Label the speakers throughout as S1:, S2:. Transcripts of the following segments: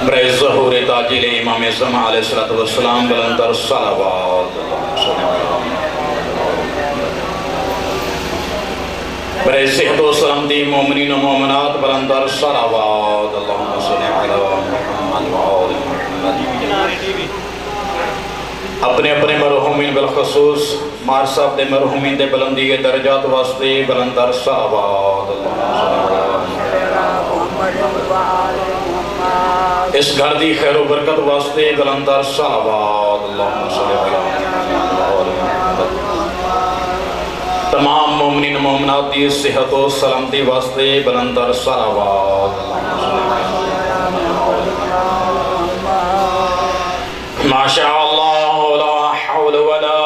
S1: برائے ظہور تاجیل امام زمان علیہ السلام بلندر صلوات برائے صحت و سلامتی مومنین و مومنات بلندر صلوات اللہم صلی علی محمد و آل محمد اپنے اپنے مرحومین بالخصوص مار صاحب دے مرحومین دے بلندی درجات واسطے بلندر صلوات اللہم صلی علی محمد اس گھر دی خیر و برکت واسطے بلندر صلوات اللہم صلی علی محمد تمام مومنین مومنات دی صحت و سلامتی واسطے بلندر صلوات ما شاء اللہ لا حول ولا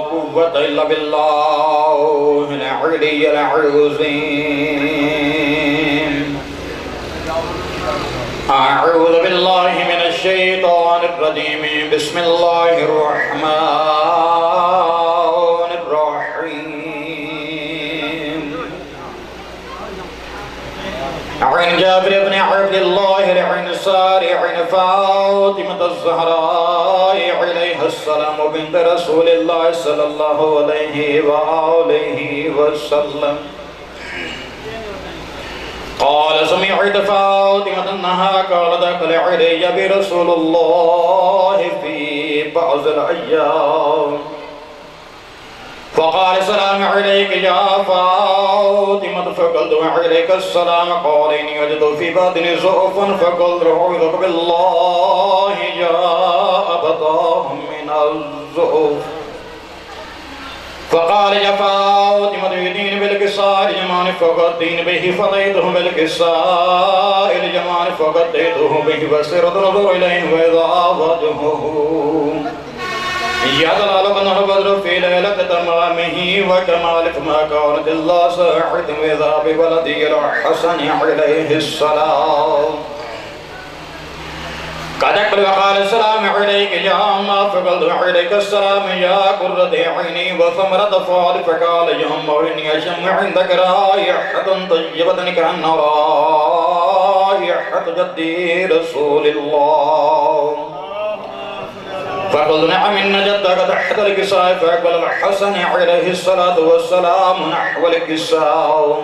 S1: قوة الا باللہ العلی العظیم اعوذ باللہ من الشیطان الرجیم بسم اللہ الرحمن الرحیم عن جابر بن عبد الله العنصاري عن فاطمة الزهراء عليها السلام بنت رسول الله صلى الله عليه وآله وسلم قال سمعت فاطمة أنها قالت دخل علي برسول الله في بعض الأيام فقال السلام عليك يا فاطمة فقلت وعليك السلام قال إني وجد في باطني ضعفا فقلت أعوذ بالله يا أبتاه من الضعف فقال يا فاطمة يدين بالكساء الجمال فقدين به فضيته بالكساء الجمال فقديته به فسرت نظر إليه وإذا وجهه يدلال بنه بدر في ليلة تمامه وكمال فما كانت الله ساعد وإذا بولدي الحسن عليه السلام قد أقبل وقال السلام عليك يا أما فقلت عليك السلام يا قرة عيني وثمرة فؤادي فقال يا أما إني أشم عندك رائحة طيبة كأن رائحة جدي رسول الله فقلت نعم إن جدك تحت الكساء فأقبل الحسن عليه الصلاة والسلام نحو الكساء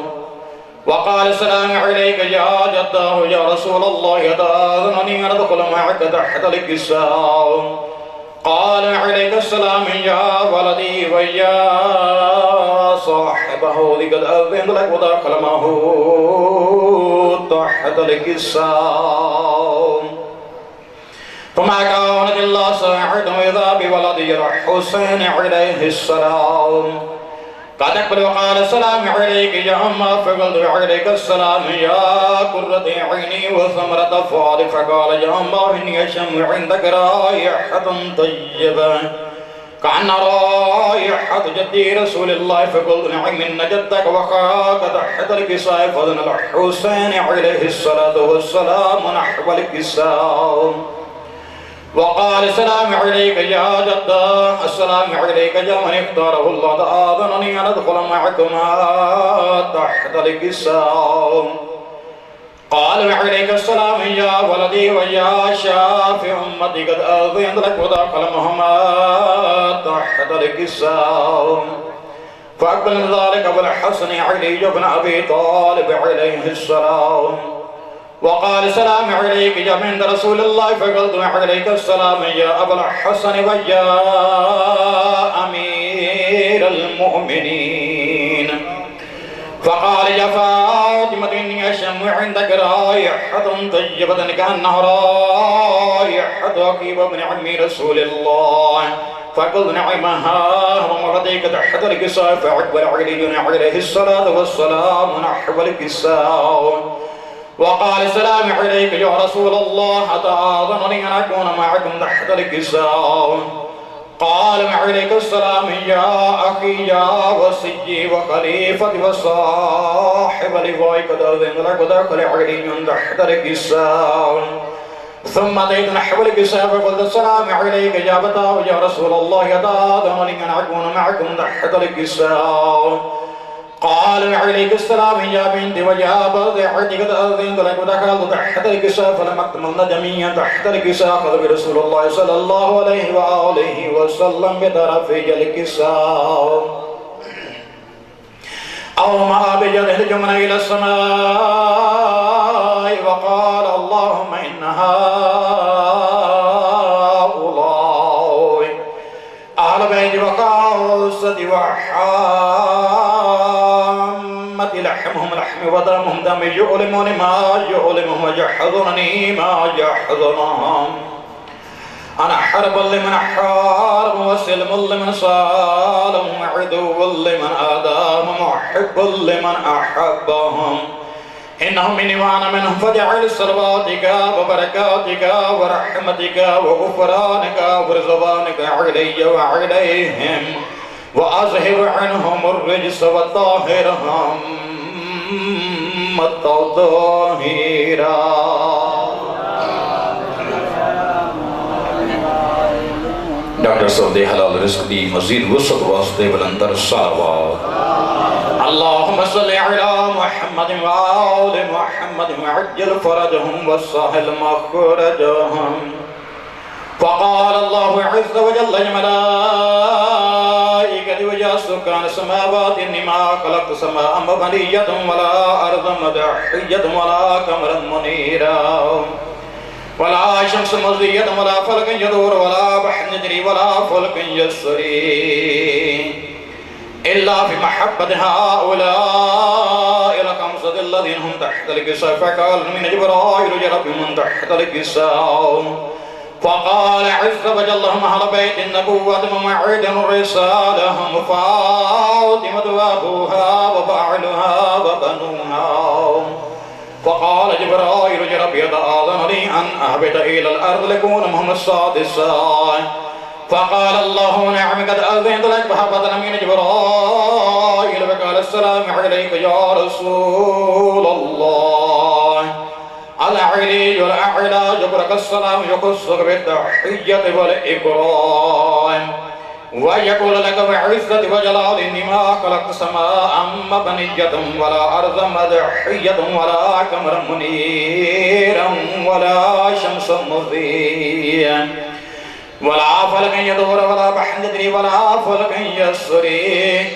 S1: وقال السلام عليك يا جداه يا رسول الله تأذنني أن أدخل معك تحت الكساء قال عليك السلام يا ولدي ويا صاحبه لقد أذنت لك ودخل معه تحت الكساء فما كانت الله ساعد إذا بولدي الحسين عليه السلام قد أقبل وقال السلام عليك يا أما فقلت عليك السلام يا قرة عيني وثمرة فؤادي فقال يا أما إني أشم عندك رائحة طيبة كأن رائحة جدي رسول الله فقلت نعم إن جدك وخاك تحت الكساء فأذن الحسين عليه الصلاة والسلام نحو الكساء وقال السلام عليك يا جدة السلام عليك يا من اختاره الله تآذنني أن أدخل معكما تحت الكساء قال عليك السلام يا ولدي ويا شافع أمتي قد أذنت لك ودخل معهما تحت الكساء فأقبل من ذلك أبو الحسن علي بن أبي طالب عليه السلام وقال السلام عليك يا بنت رسول الله فقلت عليك السلام يا أبا الحسن ويا أمير المؤمنين فقال يا فاطمة إني أشم عندك رائحة طيبة كأنها رائحة عقيب بن عم رسول الله فقلت نعمها ومرضيك تحت الكساء فأقبل علي عليه الصلاة والسلام نحو الكساء وقال السلام عليك يا رسول الله تآذنني أن أكون معكم تحت الكساء قال عليك السلام يا أخي يا وصي وخليفتي وصاحب لواء قد أذن لك ودخل علي تحت الكساء ثم أتيت نحو الكساء فقلت السلام عليك يا أبتاه يا رسول الله تآذنني أن أكون معكم تحت الكساء قال عليك السلام يا بنتي ويا بضيعتك تأذنت لك ودخلت تحت الكساء فلم اكتملن جميعا تحت الكساء أخذ برسول الله صلى الله عليه وآله وسلم بطرفي الكساء أو ما بجده الجمن إلى السماء وقال اللهم إن هؤلاء أهل بيت وقاصة وحامة لحمهم لحم ودمهم دم يؤلمني ما يؤلمهم ويحضرني ما يحضرهم أنا حرب لمن حارب وسلم لمن سالم وعدو لمن آداهم محب لمن أحبهم إنهم مني وأنا منهم فاجعل صلواتك وبركاتك ورحمتك وغفرانك ورضوانك علي وعليهم وأظهر عنهم الرجس وطهرهم تطهيرا. ڈاکٹر صاحب دے حلال رزق دی مزید وسعت واسطے بلندر صلوات. اللهم صل على محمد وآل محمد وعجل فرجهم وسهل مخرجهم. فقال الله عز وجل للملائكة ويا سكان السماوات إني ما خلقت سماء مبنية ولا أرضا مدحية ولا قمرا منيرا ولا شمس مضية ولا فلك يدور ولا بحر يجري ولا فلك يسري إلا في محبة هؤلاء الخمسة الذين هم تحت الكساء. فقال من جبرائيل يا رب من تحت الكساء. فقال عز وجل اللهم أهل بيت النبوة ومعدن الرسالة فاطمة وأبوها وبعلها وبنوها. فقال جبرائيل يا رب يتآذن لي أن أهبط إلى الأرض لكون محمد السادسا. فقال الله نعم قد أذنت لك فهبطنا من جبرائيل. فقال السلام عليك يا رسول الله العلي الأعلى جبرك السلام يخصك بالتحية والإكرام ويقول لك بعزة وجلال إني ما خلقت سماء مبنية ولا أرضا مدحية ولا قمرا منيرا ولا شمسا مضيا ولا فلكا يدور ولا بحر يجري ولا فلكا يسري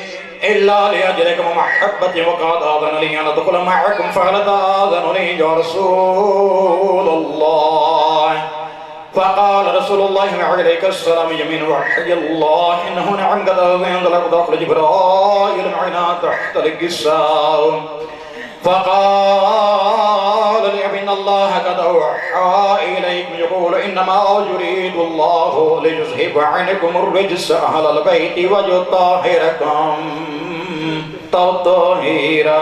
S1: إلا لأجلكم محبتي وقد آذن لي أن أدخل معكم فهل تآذن لي يا رسول الله. فقال رسول الله عليك السلام يمين وحي الله إنه نعم قد أذن لك دخل جبرائيل معنا تحت الكساء. فقال لي إن الله قد أوحى إليكم يقول إنما يريد الله ليذهب عنكم الرجس أهل البيت ويطهركم تطهيرا.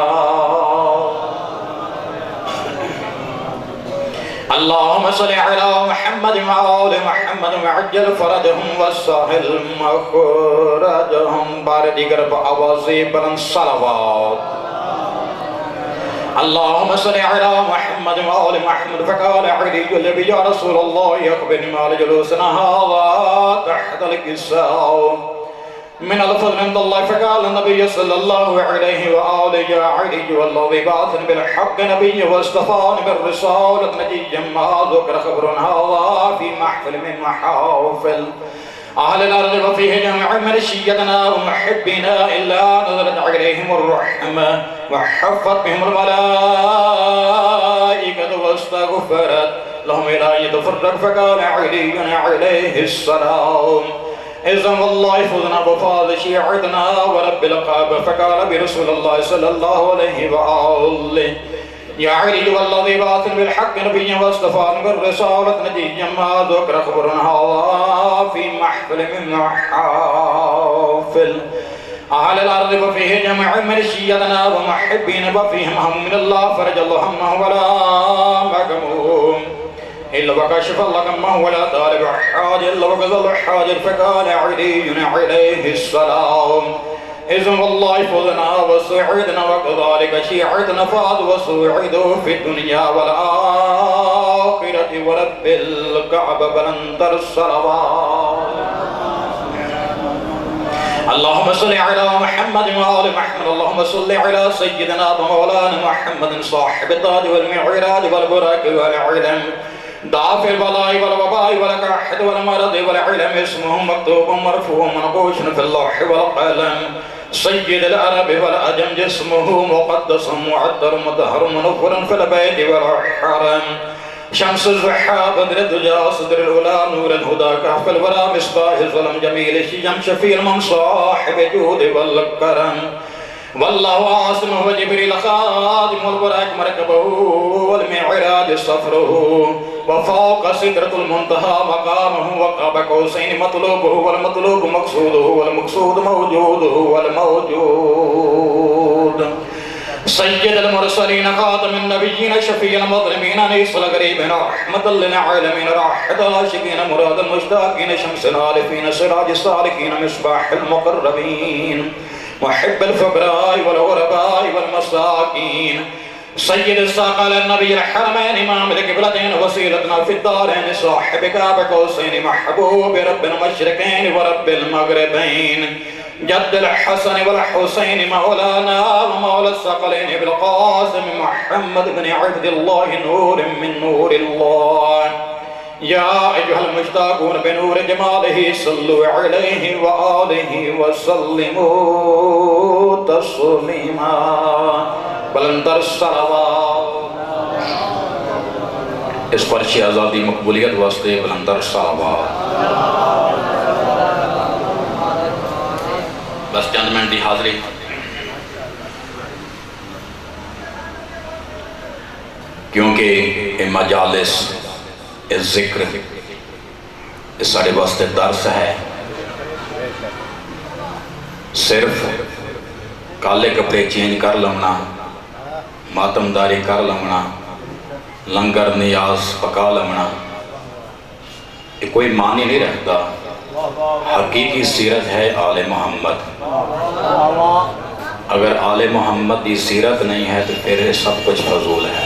S1: اللهم صل على محمد وآل محمد وعجل فرجهم وسهل مخرجهم. بار دیگر بآوازِ بلند صلوات. اللهم صل على محمد وآل محمد. فقال علي النبي يا رسول الله أخبرني ما لجلوسنا هذا تحت الكساء من الفضل عند الله. فقال النبي صلى الله عليه وآله يا علي والذي بعثني بالحق نبي واصطفاني بالرسالة نجيا ما ذكر خبر هذا في محفل من محافل أهل الأرض وفيه جمع مرشيتنا ومحبنا إلا نزلت عليهم الرحمة وحفت بهم الملائكة واستغفرت لهم إلى يتفرق. فقال علي عليه السلام إذن والله فضنا بفاض شيعتنا ورب القاب. فقال برسول الله صلى الله عليه وآله يا علي والذي بعثني بالحق نبيا واصطفاني بالرسالة نجيا ما ذكر خبر هذا في محفل من محافل أهل الأرض وفيه جمع مرشيتنا ومحبين وفيهم هم من الله فرج الله همه ولا مغموم إلا وكشف الله غمه ولا طالب حاجة إلا وقضى الحاجة. فقال علي عليه السلام إذن والله فضنا وسعدنا وكذلك شيعتنا فاض وسعدوا في الدنيا والآخرة ورب الكعبة بلند الصلوات. اللهم صل على محمد وآل محمد. اللهم صل على سيدنا ومولانا محمد صاحب التاج والمعراج والبراق والعلم دافع البلاء والوباء والقحط والمرض والعلم اسمه مكتوب مرفوع منقوش في اللوح والقلم سيد العرب والعجم جسمه مقدس معطر مطهر منور في البيت والحرم شمس الضحى بدر الدجى صدر الأولى نور الهدى كهف الورى مصباح الظلم جميل الشجم شفيع المن صاحب الجود والكرم والله عاصمه وجبريل خادم والبراق مركبه والمعراج صفره وفوق سدرة المنتهى مقامه وقاب قوسين مطلوبه والمطلوب مقصوده والمقصود موجوده والموجود سيد المرسلين خاتم النبيين شفيع المظلمين أنيس الغريبين رحمة للعالمين راحة العاشقين مراد المشتاقين شمس العارفين سراج السالكين مصباح المقربين محب الفقراء والغرباء والمساكين سيد الثقل النبي الحرمين إمام القبلتين وسيلتنا في الدارين صاحب كعب قوسين محبوب رب المشرقين ورب المغربين جد الحسن والحسين مولانا ومولى الثقلين بالقاسم محمد بن عبد الله نور من نور الله يا أيها المشتاقون بنور جماله صلوا عليه وآله وسلموا تسليما بلندر الصلوات. اس پرچی آزادی مقبولیت واسطے بلندر الصلوات. بس چند منٹ دی حاضری. کیونکہ مجالس ذکر ساڑھے واسطے درس ہے. صرف کالے کپڑے چینج کر لمنا ماتمداری کر لمنا لنگر نیاز پکا لمنا یہ کوئی معنی نہیں رکھتا. حقیقی سیرت ہے آل محمد. اگر آل محمد کی سیرت نہیں ہے تو پھر سب کچھ فضول ہے.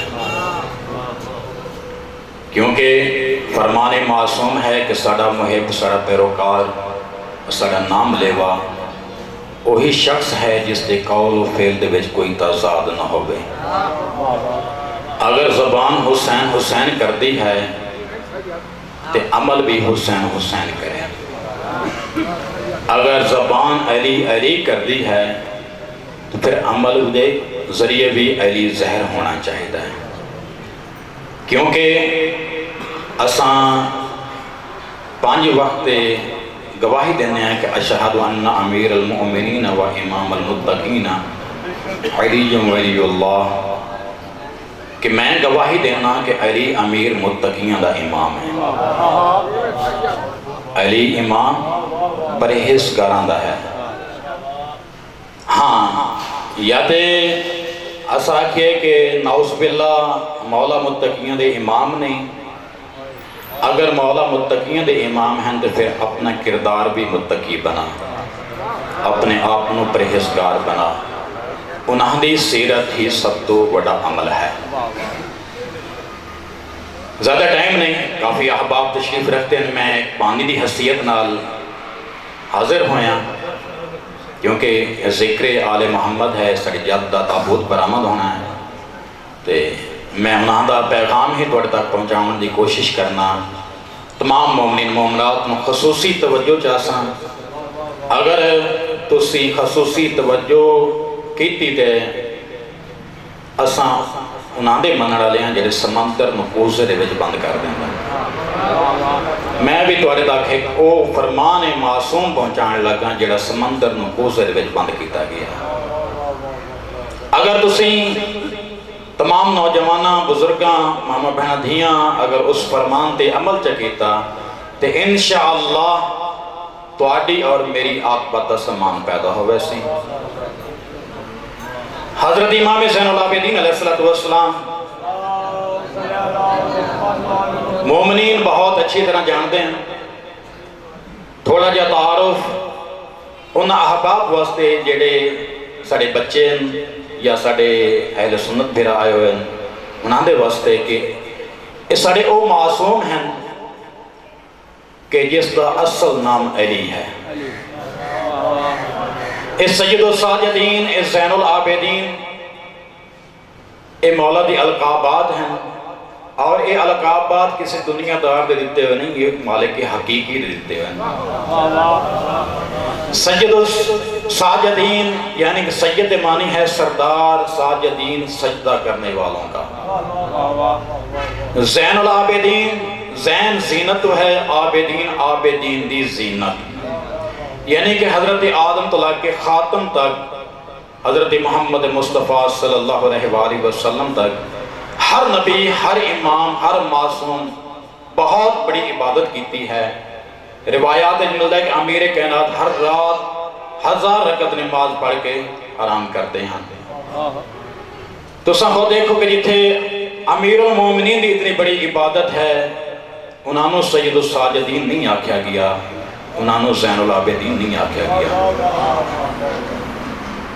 S1: کیونکہ فرمان معصوم ہے کہ ساڑا محب ساڑا پیروکار ساڑا نام لیوا وہی شخص ہے جس دے قول و فعل دے وچ کوئی تضاد نہ ہوئے. اگر زبان حسین حسین کر دی ہے تو عمل بھی حسین حسین کرے. اگر زبان علی علی کر دی ہے تو پھر عمل دے ذریعے بھی علی زہر ہونا چاہیے. کیونکہ اساں 5 وقت گواہی دینے ہیں کہ اشہد ان امیر المؤمنین و امام المتقین علی ولی اللہ کہ میں گواہی دینا کہ علی امیر متقیان دا امام ہے. علی امام پرہیزگاراں دا ہے. ہاں یا تے اسا کہ نعوذ باللہ مولا متقیان دے امام نہیں. اگر مولا متقیان دے امام ہیں تو پھر اپنا کردار بھی متقی بنا اپنے آپنوں پرہیزگار بنا. انہاں دی سیرت ہی سب تو بڑا عمل ہے. زیادہ ٹائم نہیں کافی احباب تشریف رکھتے ہیں. میں ایک پانی دی حیثیت نال حاضر ہویا کیونکہ ذکر آل محمد ہے. ساڑی جد دا تابوت برآمد ہونا ہے تے میں انہاں دا پیغام ہی توڑ تک پہنچاؤں دی کوشش کرنا. تمام مومنین مومنات میں خصوصی توجہ چاہساں. اگر تسی خصوصی توجہ کیتی تے اساں انہاں دے منن والے ہیں جڑے سمندر نوں کوزے دے وچ بند کر دیندا. میں بھی تواڈے تک ایک او فرمان معصوم پہنچان لگا جڑا سمندر نوں کوزے دے وچ بند کیتا گیا. اگر تسی تمام نوجواناں بزرگاں ماما بہناں دھیاں اگر اس فرمان تے عمل چکیتا تے انشاءاللہ تواڈی اور میری عاقبت دا سامان پیدا ہوئے سی. حضرت امام زین العابدین علیہ السلام مومنین بہت اچھی طرح جانتے ہیں. تھوڑا جا تعارف ان احباب واسطے جڑے ساڑے بچے یا ساڑے اہل سنت پھر آئے ہوئے انہاں دے واسطے کہ یہ ساڑے او معصوم ہیں کہ جس دا اصل نام علی ہے. اے سید الساجدین، اے زین العابدین، اے مولا دی القابات ہیں، اور اے القابات کسی دنیا دار دے دیتے ہوئے نہیں، یہ مالک حقیقی دے دیتے ہوئے ہیں۔ سید الساجدین یعنی کہ سید معنی ہے سردار، ساجدین سجدہ کرنے والوں کا۔ زین العابدین، زین زینت ہے، عابدین عابدین دی زینت، یعنی کہ حضرت آدم طلع کے خاتم تک، حضرت محمد مصطفیٰ صلی اللہ علیہ وآلہ وسلم تک ہر نبی، ہر امام، ہر معصوم بہت بڑی عبادت کیتی ہے۔ روایات ملتا ہے کہ امیر کائنات ہر رات 1000 رکعت نماز پڑھ کے آرام کرتے ہیں۔ تو سب دیکھو کہ جتھے امیر المومنین دی اتنی بڑی عبادت ہے، انہوں سید الساجدین نہیں آکھیا گیا، انہوں زین العابدین نہیں آکھیا گیا۔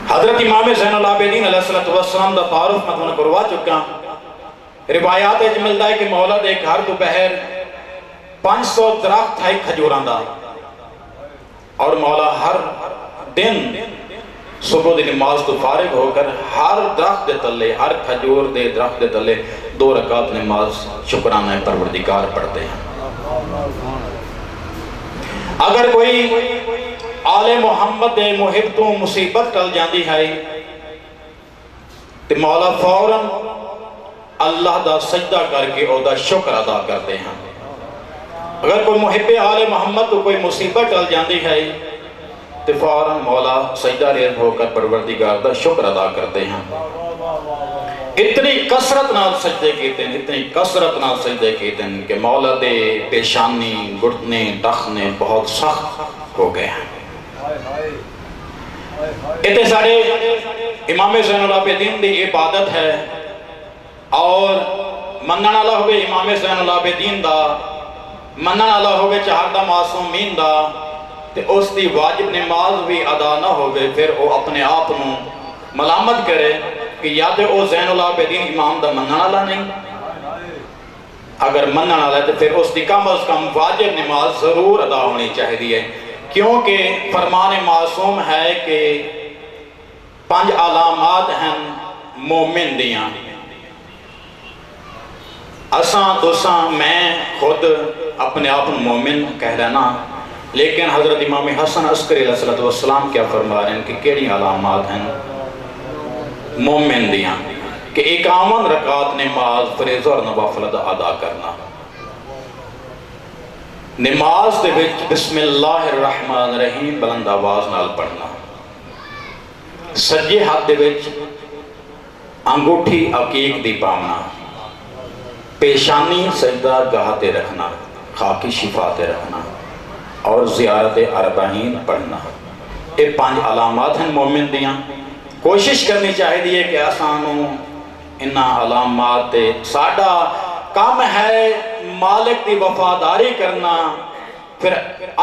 S1: حضرت امام زین العابدین علیہ السلام دا تعارف میں تمہیں کروا چکا۔ روایات ملتا ہے کہ مولا دے گھر دوپہر 500 درخت ہے کھجوراں دا، اور مولا ہر دن صبح دی نماز تو فارغ ہو کر ہر درخت دے تلے، ہر کھجور دے درخت دے تلے 2 رکعت نماز شکرانہ پروردگار پڑھتے ہیں۔ اگر کوئی آل محمد دے محب تو مصیبت ٹل جاندی ہے تو مولا فوراً اللہ دا سجدہ کر کے او دا شکر ادا کرتے ہیں۔ اگر کوئی محب آل محمد تو کوئی مصیبت ٹل جاندی ہے تو فوراً مولا سجدہ ریز ہو کر پروردگار دا شکر ادا کرتے ہیں۔ اتنی کثرت نال سجدے کیتے ہیں، اتنی کثرت نال سجدے کیتے ہیں کہ مولا دے پیشانی، گھٹنے، ٹخنے بہت سخت ہو گئے ہیں۔ اتنے سارے امام زین العابدین دی عبادت ہے، اور منن والا ہوئے امام زین العابدین دا، منن والا ہوئے چہردہ معصومین دا، تے اس دی واجب نماز بھی ادا نہ ہوئے، پھر وہ اپنے آپ نو ملامت کرے کہ یا تے او زین العابدین امام دا منن والا نہیں، اگر منن والا ہے تو پھر اس دی کم از کم واجب نماز ضرور ادا ہونی چاہیے، کیونکہ فرمان معصوم ہے کہ 5 علامات ہیں مومن دیاں۔ اساں دوساں میں خود اپنے آپ مومن کہہ لینا، لیکن حضرت امام حسن عسکری علیہ السلام کیا فرما رہے ہیں کہ کیڑی علامات ہیں مومن دیاں؟ کہ 51 رکعت نماز فریضہ اور نوافل ادا کرنا، نماز دے وچ بسم اللہ الرحمن الرحیم بلند آواز نال پڑھنا، سجے ہاتھ دے وچ انگوٹھی عقیق دی پاونا، پیشانی سجدہ گاہ تے رکھنا، خاکی شفا تے رکھنا، اور زیارت اربعین پڑھنا۔ یہ 5 علامات ہیں مومن دیاں۔ کوشش کرنی چاہیے کہ آسانوں انہا علامات تے ساڑھا کام ہے مالک دی وفاداری کرنا، پھر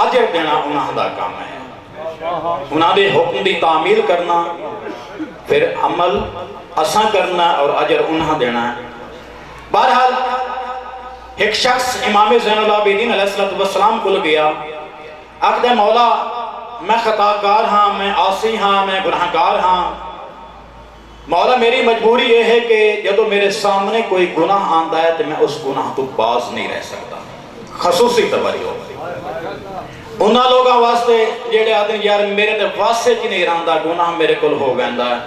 S1: اجر دینا انہاں دا کام ہے، انہاں دے حکم دی تعمیل کرنا، پھر عمل اساں کرنا اور اجر انہاں دینا ہے۔ بہرحال ایک شخص امام زین العابدین علیہ السلام کو گیا، اکدہ مولا میں خطاکار ہاں، میں عاصی ہاں، میں گناہگار ہاں، مولا میری مجبوری یہ ہے کہ جب میرے سامنے کوئی گناہ آندہ ہے تو میں اس گناہ تو باز نہیں رہ سکتا۔ خصوصی توجہ انہاں لوگاں واسطے جیڑے آدھیں یار میرے تے واسطے کی نہیں رہندا، گناہ میرے کل ہو گیندا ہے،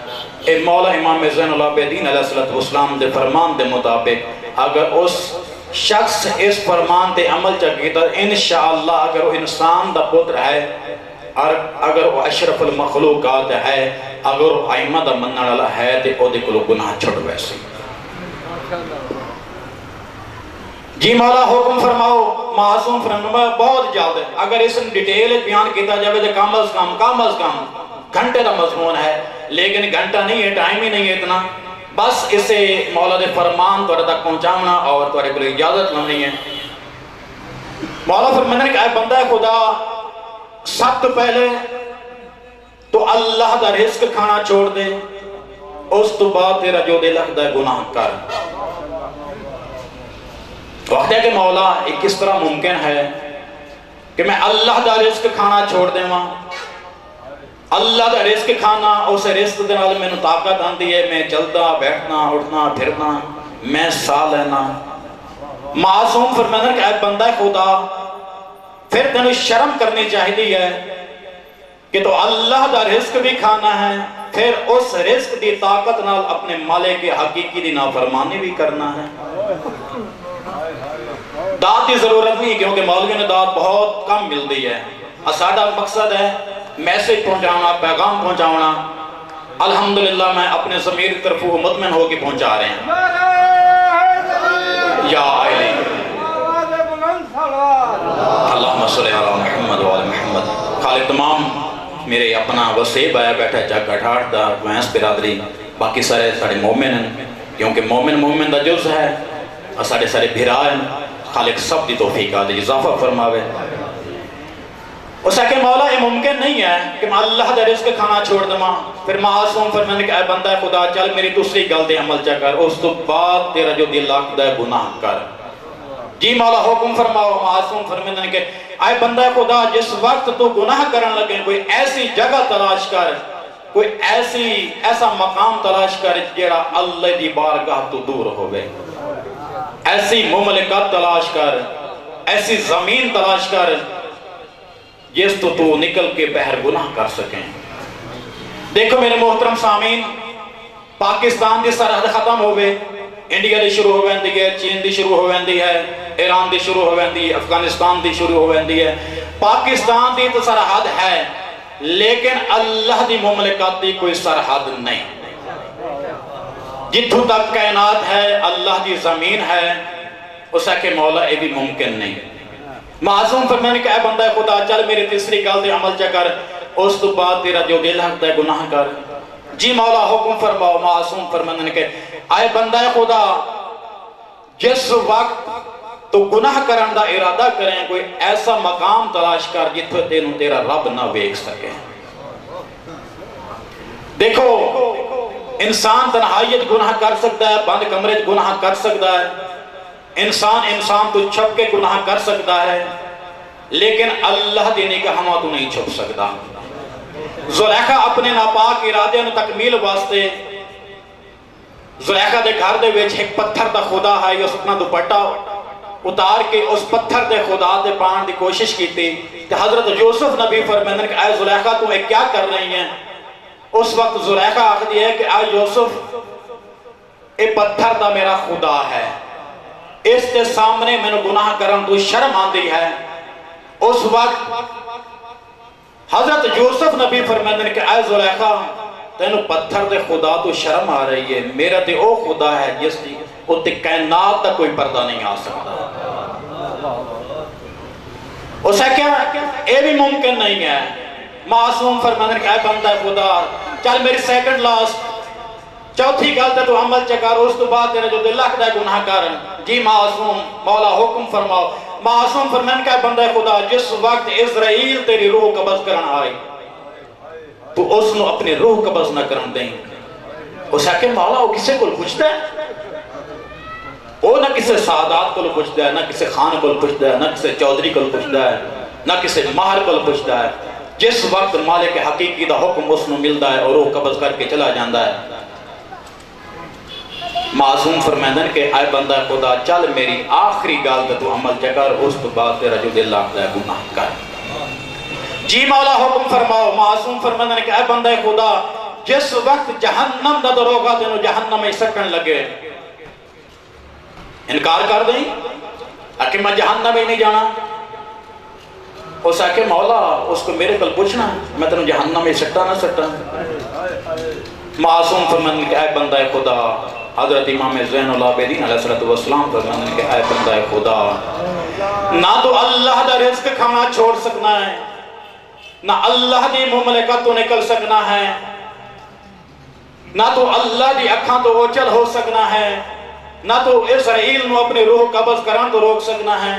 S1: اے مولا امام زین العابدین علیہ السلام دے فرمان دے مطابق اگر اس شخص اس فرمان تے عمل چاہیے تو انشاءاللہ اگر وہ انسان دا پتر ہے، اگر وہ اشرف المخلوقات ہے، اگر وہ ائمہ دا منن والا ہے تے او دے کولوں گناہ چھٹ ویسے۔ جی مولا حکم فرماؤ، معصوم فرماؤ، بہت جلد ہے، اگر اس ڈیٹیل بیان کیتا جاوے تو کم از کم گھنٹے دا مضمون ہے، لیکن گھنٹہ نہیں ہے، ٹائم ہی نہیں ہے اتنا، بس اسے مولا دے فرمان توڑے تک پہنچاونا اور توڑے کو اجازت لنی ہے۔ مولا فرمانے کہ اے بندہ خدا، سب تو پہلے تو اللہ دا رزق کھانا چھوڑ دے، اس تو بعد تیرا جو دل لگتا ہے گناہ کر۔ وقت ہے کہ مولا ایک کس طرح ممکن ہے کہ میں اللہ دا رزق کھانا چھوڑ دے وہاں، اللہ دا رزق کھانا، اس رزق دے نال مینوں طاقت آندی ہے، میں چلدا بیٹھنا اٹھنا پھرنا، میں سا لینا۔ معصوم فرمانا کہ اے بندہ خدا پھر تینوں شرم کرنی چاہیے ہے کہ تو اللہ دا رزق بھی کھانا ہے، پھر اس رزق دی طاقت نال اپنے مالک حقیقی دی نافرمانی بھی کرنا ہے۔ داد دی ضرورت نہیں، کیونکہ مولوی نے داد بہت کم ملتی ہے۔ ساڈا مقصد ہے میسج پہنچانا، پیغام پہنچانا۔ الحمدللہ میں اپنے ضمیر کی طرف مطمئن ہو کے پہنچا رہے ہیں۔ یا علی اللہم صلی علی محمد و علی محمد۔ خالق تمام میرے اپنا وسیب آیا بیٹھا جگ اٹھاٹ دا وینس برادری، باقی سارے سارے مومن ہیں، کیونکہ مومن دا جز ہے، سارے سارے بھرا ہیں۔ خالق سب دی توفیقات اضافہ فرماوے۔ اس کہ مولا یہ ممکن نہیں ہے کہ میں اللہ دا رزق کھانا چھوڑ دما۔ پھر معصوم فرمانے کہ اے بندہ خدا چل میری دوسری گل دے عمل چا کر، اس تو بعد تیرا جو دل آکھدا ہے گناہ کر۔ جی مولا حکم فرماؤ۔ معصوم فرمانے کہ اے بندہ خدا جس وقت تو گناہ کرن لگے کوئی ایسی جگہ تلاش کر، کوئی ایسا مقام تلاش کر جیڑا اللہ دی بارگاہ تو دور ہوئے، ایسی مملکت تلاش کر، ایسی زمین تلاش کر جس تو نکل کے بہر گناہ کر سکیں۔ دیکھو میرے محترم سامعین، پاکستان دی سرحد ختم ہوئے، انڈیا دی شروع ہو ویندی ہے، چین دی شروع ہو ویندی ہے، ایران دی شروع ہو ویندی ہے، افغانستان دی شروع ہو ویندی ہے۔ پاکستان دی تو سرحد ہے، لیکن اللہ دی مملکت دی کوئی سرحد نہیں۔ جتھوں تک کائنات ہے، اللہ دی زمین ہے، اسے کہ مولا اے بھی ممکن نہیں۔ معصوم فرمانے کہ اے بندہ خدا چل میری تیسری گل دے عمل چا کر، اس تو بعد تیرا جو دل حقتا ہے گناہ کر۔ جی مولا حکم فرماؤ۔ معصوم فرمانے کہ اے بندہ خدا جس وقت تو گناہ کرن دا ارادہ کریں کوئی ایسا مقام تلاش کر جتھے تینوں تیرا رب نہ ویکھ سکے۔ دیکھو انسان تنہائیت گناہ کر سکتا ہے، بند کمرے گناہ کر سکتا ہے، انسان تو چھپ کے گناہ کر سکتا ہے، لیکن اللہ دی نگاہاں تو نہیں چھپ سکتا۔ زلیخا اپنے ناپاک ارادے نو تکمیل واسطے زلیخا دے گھر دے وچ ایک پتھر دا خدا ہے، اس اپنا دوپٹا اتار کے اس پتھر دے خدا دے پان دی کوشش کی تھی۔ کہ حضرت یوسف نبی فرمائے کہ اے زلیخا تو ایک کیا کر رہی ہیں؟ اس وقت زلیخا آخری ہے کہ اے یوسف اے پتھر دا میرا خدا ہے، اس کے سامنے میں نے گناہ کرن تو شرم آندی ہے۔ اس وقت حضرت یوسف نبی فرمائے کہ اے زلیخا تینوں پتھر دے خدا تو شرم آ رہی ہے، میرا تے او خدا ہے جس کی اتنے کائنات تا کوئی پردہ نہیں آ سکتا۔ اسے کیا اے بھی ممکن نہیں ہے۔ معصوم فرمانے کہ اے بندہ خدا چل میری سیکنڈ لاسٹ چوتھی گل تے تو عمل چکار، اس تو بعد تیرا جو دل لکھدا ہے گناہ کرن۔ جی معصوم مولا حکم فرماؤ۔ معصوم فرمانے کہ اے بندہ خدا جس وقت اسرائیل تیری روح قبض کرن آئی تو اس نو اپنی روح قبض نہ کرن دیں۔ اسے کہ مولا وہ کسے کو پوچھتا ہے؟ وہ نہ کسے سعادات کو پوچھتا ہے، نہ کسے خان کو پوچھتا ہے، نہ کسے چودھری کو پوچھتا ہے، نہ کسے مہر کو پوچھتا ہے۔ جس وقت مالک حقیقی دا حکم اس نو ملتا ہے اور روح قبض کر کے چلا جاندہ ہے۔ معصوم فرمائدن کہ اے بندہ خدا چل میری آخری گال تے تو عمل چکر، اس تو بعد تیرا جو دل آخدا ہے گناہ کر۔ جی مولا حکم فرماؤ۔ معصوم فرمائدن کہ اے بندہ خدا جس وقت جہنم دا دروغہ تینوں جہنم میں سکن لگے انکار کر دیں کہ میں جہنم میں نہیں جانا، اس آکے مولا اس کو میرے کل پوچھنا میں تینوں جہنم میں سکتا نہ سکتا۔ معصوم فرمائدن کہ اے بندہ خدا حضرت امام زین العابدین علیہ السلام فرمانے کہ اے بندہ خدا نہ تو اللہ دا رزق کھانا چھوڑ سکنا ہے، نہ اللہ دی مملکت تو نکل سکنا ہے، نہ تو اللہ دی اکھاں تو اوچل ہو سکنا ہے، نہ تو اسرائیل نو اپنی روح قبض کران تو روک سکنا ہے،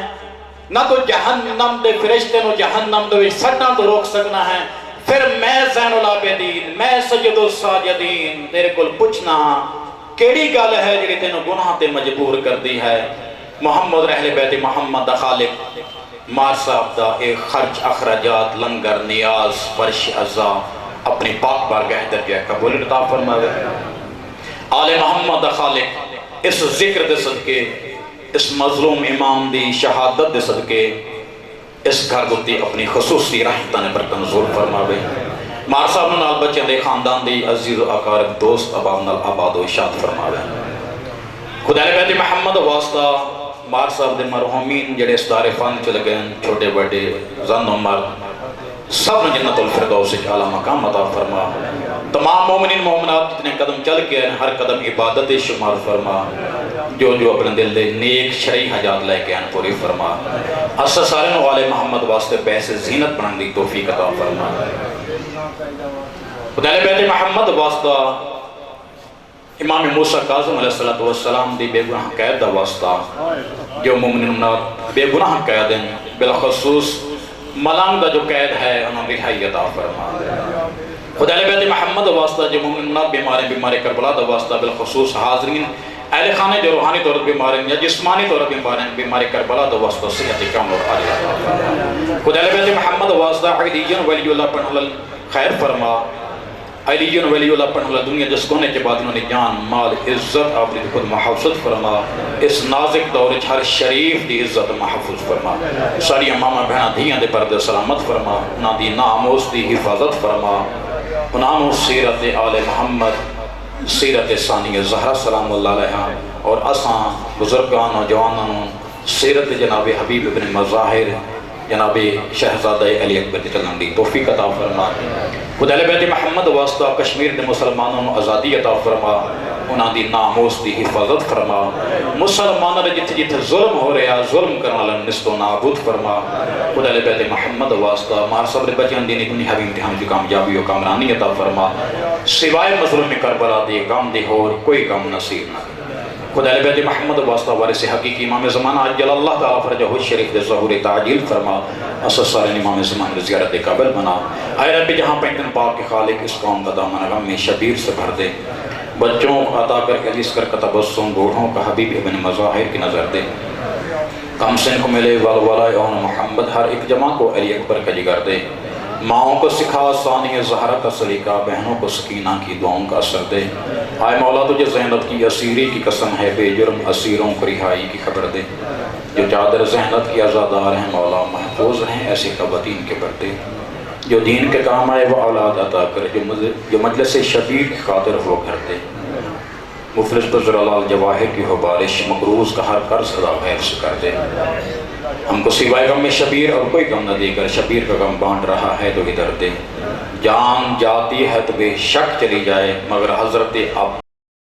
S1: نہ تو جہنم دے فرشتے نو جہنم دے سٹاں تو روک سکنا ہے۔ پھر میں زین العابدین، میں سید الساجدین تیرے کل پوچھنا کیڑی گل ہے جڑی تینوں گناہ تے مجبور کر دی ہے؟ محمد اہل بیت محمد دا خالق مار صاحب دا ایک خرچ اخراجات لنگر نیاز فرش عزا اپنی پاک بارگاہ درجہ قبول عطا فرماوے۔ آل محمد خالق اس ذکر دے صدقے، اس مظلوم امام دی شہادت دے صدقے اس گھر گتی اپنی خصوصی رحمتاں نے برکت نزول فرماوے۔ مار صاحب نال بچے دے خاندان دی عزیز و اقارب دوست اباب نال آباد و اشاد فرماوے۔ خدا بیت محمد واسطہ مار صاحب دے مرحومین جڑے ستار فن چل گئے، چھوٹے بڑے زن و مرد سب نے جنت الفردوس اعلیٰ مقام عطا فرما۔ تمام مومنین مومنات جتنے قدم چل کے ہیں ہر قدم عبادت شمار فرما، جو جو اپنے دل دے نیک شرعی حاجات لے کے ہیں پوری فرما۔ اسا سارے نو آل محمد واسطے پیسے زینت بنان دی توفیق عطا فرما۔ خدا بیت محمد واسطہ امام موسیٰ کاظم علیہ السلام دی بے گناہ قید دا واسطہ جو مومنین بے گناہ قید ہیں، بالخصوص ملانگ دا جو قید ہے انہوں نے رہائی عطا فرما۔ خدا بیت محمد واسطہ جو مومنین بیمار کربلا دا واسطہ بالخصوص حاضرین اہل خانے جو روحانی طور پر بیمار ہیں یا جسمانی طور پر بیمار کربلا دا واسطہ صحت کامل اور عاجل عطا فرما۔ خدا بیت محمد واسطہ علیین ولی اللہ پنہل خیر فرما۔ علیین ولی اللہ پنہل دنیا جس کونے کے بعد انہوں نے جان مال عزت آفرید خود محفوظ فرما۔ اس نازک دور ہر شریف دی عزت محفوظ فرما۔ ساری ماما بہنہ دھیاں دے پردے سلامت فرما، نا دی ناموس دی حفاظت فرما۔ انہوں سیرت آل محمد، سیرت ثانی زہرہ سلام اللہ علیہ اور اساں بزرگان و جوانوں سیرت جناب حبیب ابن مظاہر جناب شہزادہ علی اکبر دی چلن دی توفیق عطا فرما۔ خدا بیت محمد واسطہ کشمیر دے مسلمانوں آزادی عطا فرما، انہاں دی ناموس دی حفاظت فرما۔ مسلمانوں دے جتھے جتھے ظلم ہو رہا ظلم کرنا لن نست و نابود فرما۔ خدا بیت محمد واسطہ مار صبر بچن دینی دنیا بھی امتحان دی کامیابی و کامرانی عطا فرما۔ سوائے مظلوم کربلا دی غم دی اور کوئی غم نصیب نہ۔ خدا بیت محمد واسطہ وارث حقیقی امام زمانہ عجل اللہ تعالیٰ فرجہ الشریف دے ظہور تعجیل فرما۔ اساس سارے امام زمان زیارت قابل بنا۔ اے رب جہاں پینتن پاک کے خالق اس قوم کا دامن غم میں شبیر سے بھر دے، بچوں عطا کر کے علیس کر کا تبسم، بوڑھوں کا حبیب ابن مظاہر کی نظر دے، کم سن کو ملے والوالائے اون محمد ہر ایک جماع کو علی اکبر کا جگر دے، ماؤں کو سکھا ثانی زہرہ کا سلیقہ، بہنوں کو سکینہ کی دعاؤں کا اثر دے۔ آئے مولا تجھے زینت کی اسیری کی قسم ہے، بے جرم اسیروں کو رہائی کی خبر دے، جو چادر زینت کی آزادار ہیں مولا محفوظ رہیں ایسے خواتین کے پردے، جو دین کے کام آئے وہ اولاد عطا کر، جو مجلس شبیر کی خاطر ہو گھر دے، مفلس بزرلال جواہر کی ہو بارش، مقروض کا ہر قرض ادا غیر سے کر دے۔ ہم کو سوائے غم میں شبیر اور کوئی غم نہ دے کر، شبیر کا غم بانٹ رہا ہے تو ادھر دے، جان جاتی ہے تو بے شک چلی جائے مگر حضرت اب